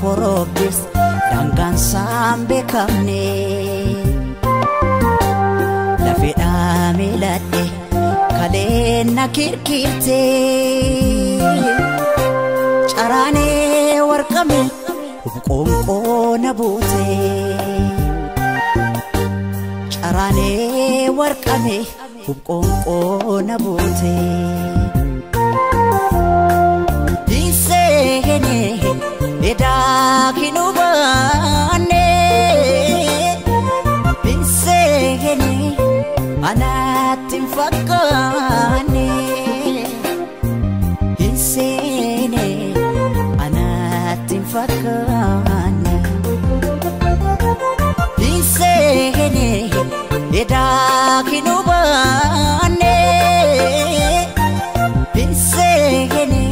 korobis dangan sambe kamne lafida milate kalena kirkirte charane warqame qonqo nabute charane warqame qonqo nabute disene eda kinubane disene anatin fakane disene anatin fakane disene eda kinubane disene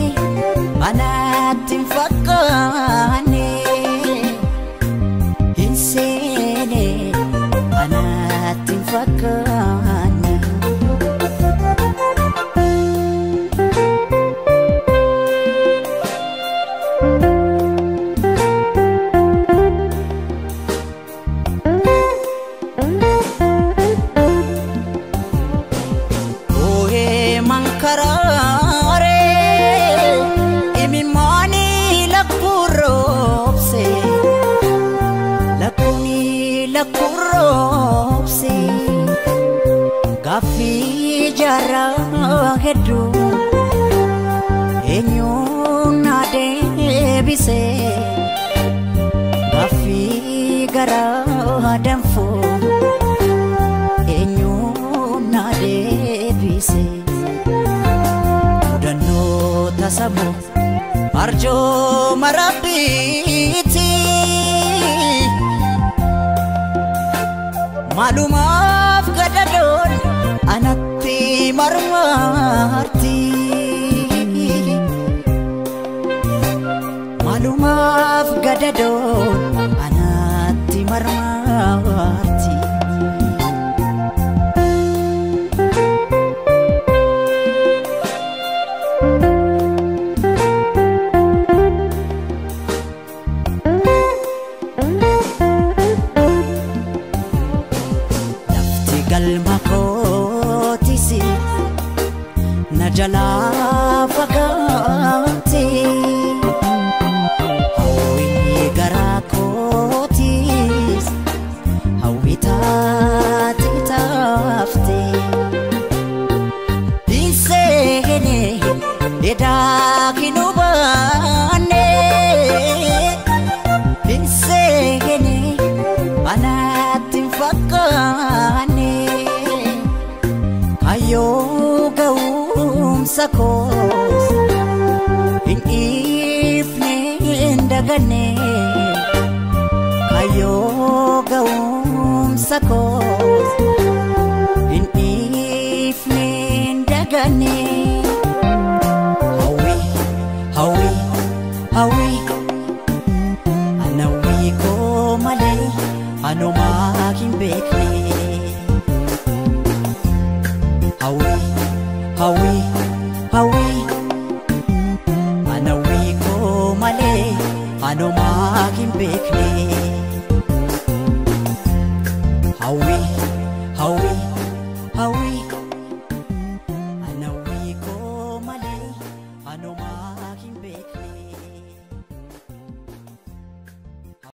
anatin fakane disene anatin fakane karare imi mani lakuropse lakuni lakuropse gafi jara hedu enyo nade bise gafi gara damfo enyo nade bise tasabo arjo marabiti malumaf gadadon anatti marmarti malumaf gadadon anatti marmarti galma kotisi najala fakati hawi gara kotis hawi tafte disene eda kinubane disene anatin fakane ayo gaum sakos in ifne ndagane ayo gaum sakos in ifne ndagane hawi anawi ko male ano making bekne hawi anawi ko male ano making bekne hawi